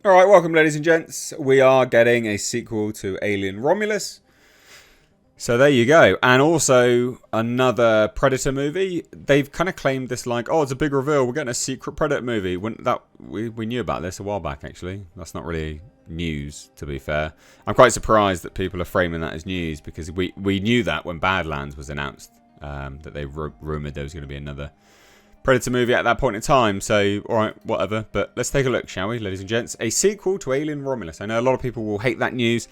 Alright, welcome ladies and gents. We are getting a sequel to Alien Romulus. So there you go. And also another Predator movie. They've kind of claimed this like, oh, it's a big reveal. We're getting a secret Predator movie. We knew about this a while back, actually. That's not really news, to be fair. I'm quite surprised that people are framing that as news because we knew that when Badlands was announced, that they rumoured there was going to be another Predator movie at that point in time. So, alright, whatever. But let's take a look, shall we, ladies and gents? A sequel to Alien Romulus. I know a lot of people will hate that news.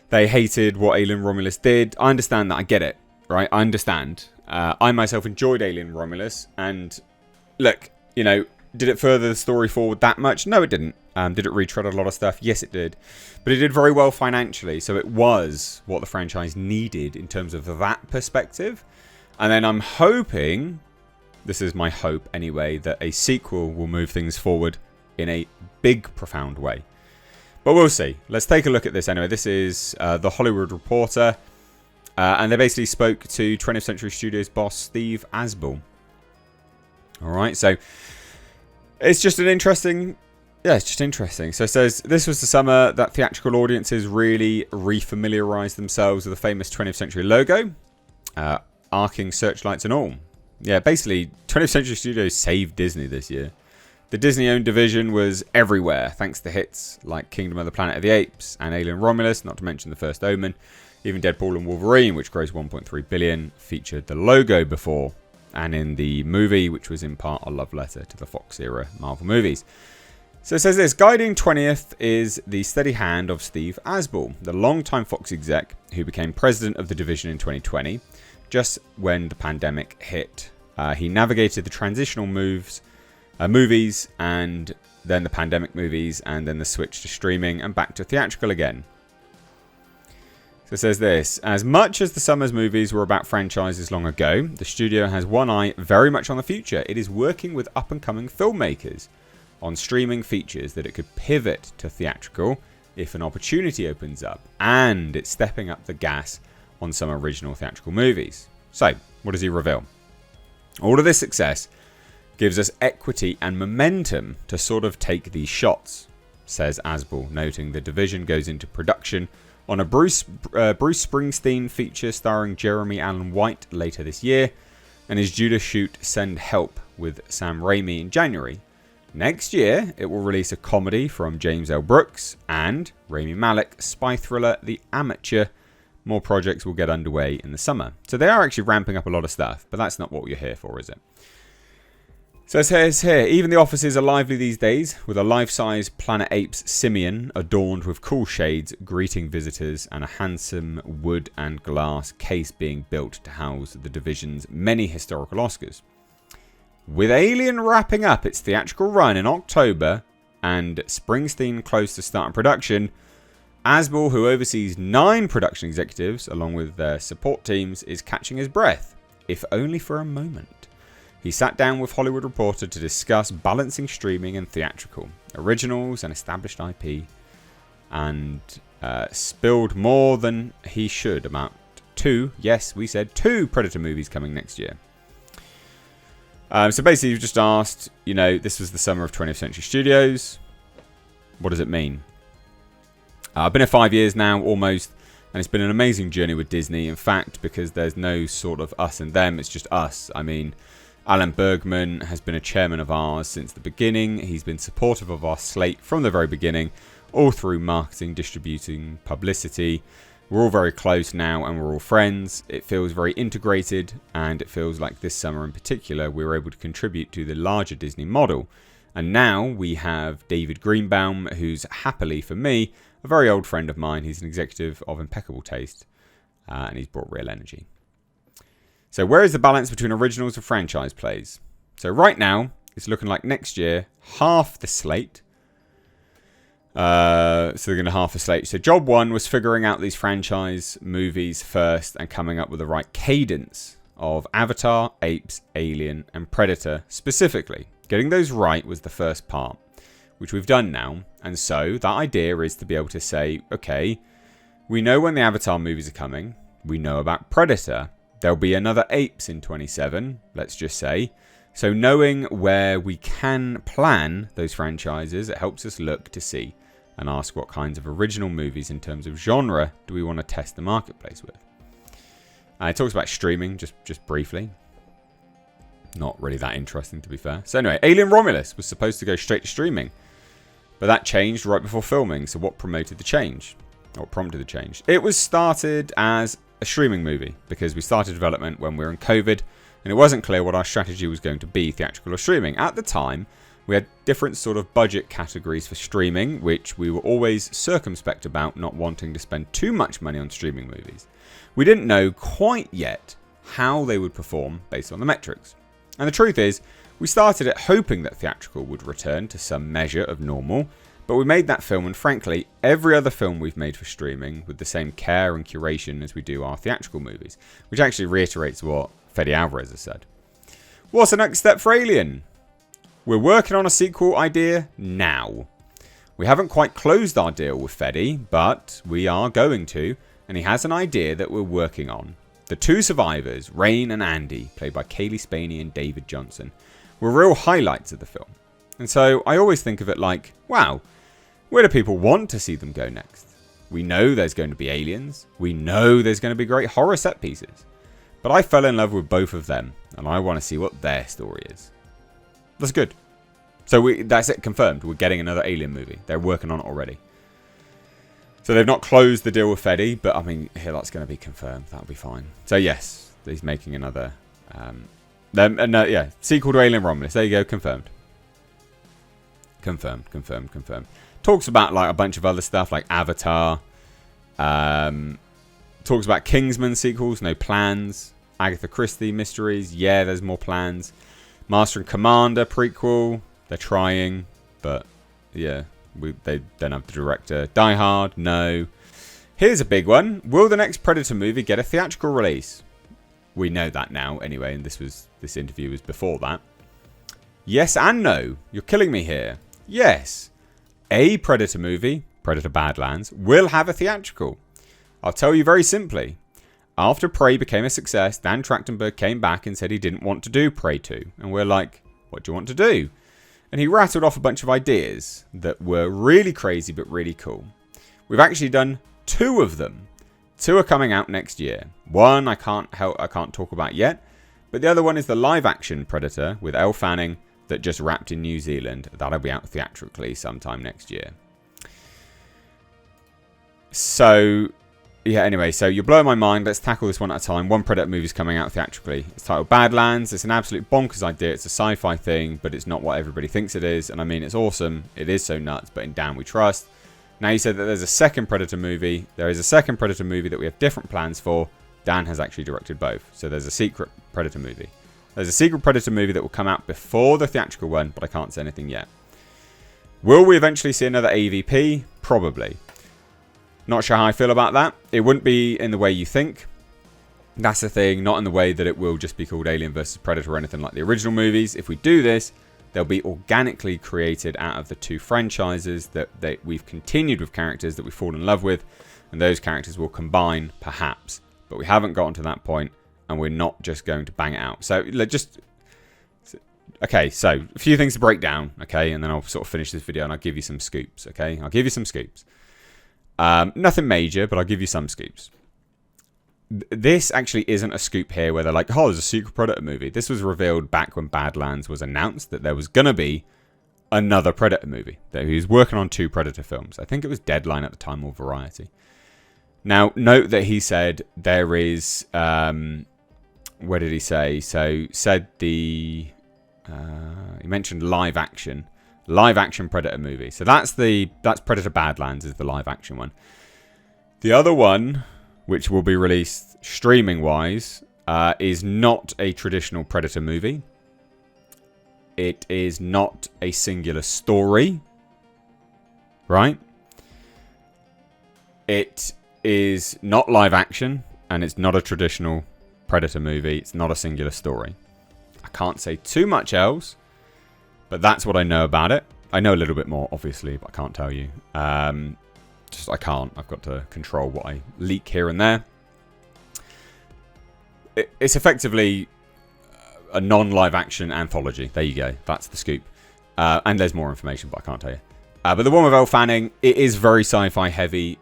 They hated what Alien Romulus did. I understand that. I get it, right? I understand. I myself enjoyed Alien Romulus. And look, you know, did it further the story forward that much? No, it didn't. Did it retread a lot of stuff? Yes, it did. But it did very well financially. So it was what the franchise needed in terms of that perspective. And then I'm hoping, this is my hope anyway, that a sequel will move things forward in a big, profound way. But we'll see. Let's take a look at this anyway. This is The Hollywood Reporter. And they basically spoke to 20th Century Studios boss Steve Asbell. Alright, so it's just an interesting... Yeah, it's just interesting. So it says, this was the summer that theatrical audiences really refamiliarised themselves with the famous 20th Century logo. Arcing searchlights and all. Yeah, basically, 20th Century Studios saved Disney this year. The Disney-owned division was everywhere, thanks to hits like Kingdom of the Planet of the Apes and Alien Romulus, not to mention The First Omen. Even Deadpool and Wolverine, which grossed $1.3 billion, featured the logo before. And in the movie, which was in part a love letter to the Fox-era Marvel movies. So it says this, guiding 20th is the steady hand of Steve Asbell, the longtime Fox exec who became president of the division in 2020, just when the pandemic hit. He navigated the transitional movies and then the pandemic movies and then the switch to streaming and back to theatrical again. So it says this, as much as the summer's movies were about franchises long ago, the studio has one eye very much on the future. It is working with up-and-coming filmmakers on streaming features that it could pivot to theatrical if an opportunity opens up, and it's stepping up the gas on some original theatrical movies. So, what does he reveal? All of this success gives us equity and momentum to sort of take these shots, says Asbell, noting the division goes into production on a Bruce Springsteen feature starring Jeremy Allen White later this year, and is due to shoot Send Help with Sam Raimi in January. Next year, it will release a comedy from James L. Brooks and Rami Malek spy thriller The Amateur. More projects will get underway in the summer. So they are actually ramping up a lot of stuff, but that's not what you're here for, is it? So it says here, even the offices are lively these days, with a life-size Planet Apes simian adorned with cool shades greeting visitors and a handsome wood and glass case being built to house the division's many historical Oscars. With Alien wrapping up its theatrical run in October and Springsteen close to starting production, Asbell, who oversees 9 production executives along with their support teams, is catching his breath, if only for a moment. He sat down with Hollywood Reporter to discuss balancing streaming and theatrical, originals and established IP, and spilled more than he should about 2, yes, we said 2 Predator movies coming next year. So basically you've just asked, you know, this was the summer of 20th Century Studios. What does it mean? I've been here 5 years now, almost, and it's been an amazing journey with Disney. In fact, because there's no sort of us and them, it's just us. I mean, Alan Bergman has been a chairman of ours since the beginning. He's been supportive of our slate from the very beginning, all through marketing, distributing, publicity. We're all very close now and we're all friends. It feels very integrated, and it feels like this summer in particular we were able to contribute to the larger Disney model. And now we have David Greenbaum, who's happily for me a very old friend of mine. He's an executive of impeccable taste, and he's brought real energy. So where is the balance between originals and franchise plays? So right now, it's looking like next year, half the slate. So they're going to half the slate. So job 1 was figuring out these franchise movies first and coming up with the right cadence of Avatar, Apes, Alien, and Predator specifically. Getting those right was the first part, which we've done now. And so that idea is to be able to say, okay, we know when the Avatar movies are coming. We know about Predator. There'll be another Apes in 27, let's just say. So knowing where we can plan those franchises, it helps us look to see and ask what kinds of original movies in terms of genre do we want to test the marketplace with. It talks about streaming just briefly. Not really that interesting, to be fair. So anyway, Alien Romulus was supposed to go straight to streaming, but that changed right before filming. So what promoted the change? Or prompted the change? It was started as a streaming movie because we started development when we were in COVID, and it wasn't clear what our strategy was going to be, theatrical or streaming. At the time, we had different sort of budget categories for streaming, which we were always circumspect about, not wanting to spend too much money on streaming movies. We didn't know quite yet how they would perform based on the metrics. And the truth is, we started it hoping that theatrical would return to some measure of normal, but we made that film, and frankly, every other film we've made for streaming with the same care and curation as we do our theatrical movies, which actually reiterates what Fede Alvarez has said. What's the next step for Alien? We're working on a sequel idea now. We haven't quite closed our deal with Fede, but we are going to, and he has an idea that we're working on. The two survivors, Rain and Andy, played by Kaylee Spaney and David Johnson, were real highlights of the film. And so I always think of it like, wow, where do people want to see them go next? We know there's going to be aliens. We know there's going to be great horror set pieces. But I fell in love with both of them, and I want to see what their story is. That's good. So that's it, confirmed. We're getting another Alien movie. They're working on it already. So they've not closed the deal with Fede, but I mean, here, that's going to be confirmed. That'll be fine. So yes, he's making another, sequel to Alien Romulus. There you go, confirmed. Confirmed. Talks about like a bunch of other stuff like Avatar. Talks about Kingsman sequels, no plans. Agatha Christie mysteries, yeah, there's more plans. Master and Commander prequel, they're trying, but yeah. They don't have the director. Die Hard, no. Here's a big one. Will the next Predator movie get a theatrical release? We know that now, anyway, and this interview was before that. Yes and no. You're killing me here. Yes. A Predator movie, Predator Badlands, will have a theatrical. I'll tell you very simply. After Prey became a success, Dan Trachtenberg came back and said he didn't want to do Prey 2. And we're like, what do you want to do? And he rattled off a bunch of ideas that were really crazy but really cool. We've actually done 2 of them. 2 are coming out next year. One I can't talk about yet, but the other one is the live-action Predator with Elle Fanning that just wrapped in New Zealand. That'll be out theatrically sometime next year. So yeah, anyway, so you're blowing my mind. Let's tackle this one at a time. One Predator movie is coming out theatrically. It's titled Badlands. It's an absolute bonkers idea. It's a sci-fi thing, but it's not what everybody thinks it is. And I mean, it's awesome. It is so nuts, but in Dan we trust. Now you said that there's a second Predator movie. There is a second Predator movie that we have different plans for. Dan has actually directed both. So there's a secret Predator movie. There's a secret Predator movie that will come out before the theatrical one, but I can't say anything yet. Will we eventually see another AVP? Probably. Not sure how I feel about that. It wouldn't be in the way you think. That's the thing. Not in the way that it will just be called Alien vs. Predator or anything like the original movies. If we do this, they'll be organically created out of the 2 franchises that we've continued with characters that we fall in love with. And those characters will combine, perhaps. But we haven't gotten to that point, and we're not just going to bang it out. So okay, so a few things to break down, okay? And then I'll sort of finish this video and I'll give you some scoops, okay? I'll give you some scoops. Nothing major, but I'll give you some scoops. This actually isn't a scoop here where they're like, oh, there's a secret Predator movie. This was revealed back when Badlands was announced that there was going to be another Predator movie. That he was working on 2 Predator films. I think it was Deadline at the time or Variety. Now, note that he said there is... what did he say? So, he mentioned live action Predator movie. So that's Predator Badlands is the live action one. The other one, which will be released streaming wise, is not a traditional Predator movie. It is not a singular story, right? It is not live action, and it's not a traditional Predator movie. It's not a singular story. I can't say too much else. But that's what I know about it. I know a little bit more, obviously, but I can't tell you. I can't. I've got to control what I leak here and there. It's effectively a non-live action anthology. There you go. That's the scoop. And there's more information, but I can't tell you. But the one with Elle Fanning, it is very sci-fi heavy,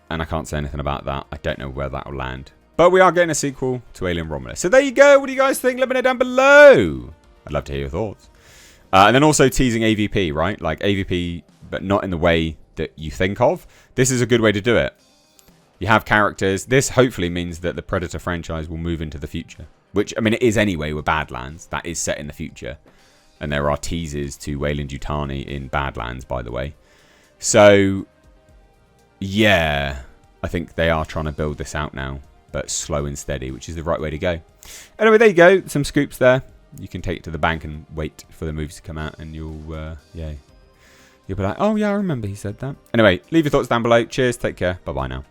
and I can't say anything about that. I don't know where that will land. But we are getting a sequel to Alien Romulus. So there you go. What do you guys think? Let me know down below. I'd love to hear your thoughts. And then also teasing AVP, right? Like AVP, but not in the way that you think of. This is a good way to do it. You have characters. This hopefully means that the Predator franchise will move into the future. Which, I mean, it is anyway with Badlands. That is set in the future. And there are teases to Weyland-Yutani in Badlands, by the way. So, yeah. I think they are trying to build this out now. But slow and steady, which is the right way to go. Anyway, there you go. Some scoops there. You can take it to the bank and wait for the movies to come out. And you'll be like, oh, yeah, I remember he said that. Anyway, leave your thoughts down below. Cheers. Take care. Bye-bye now.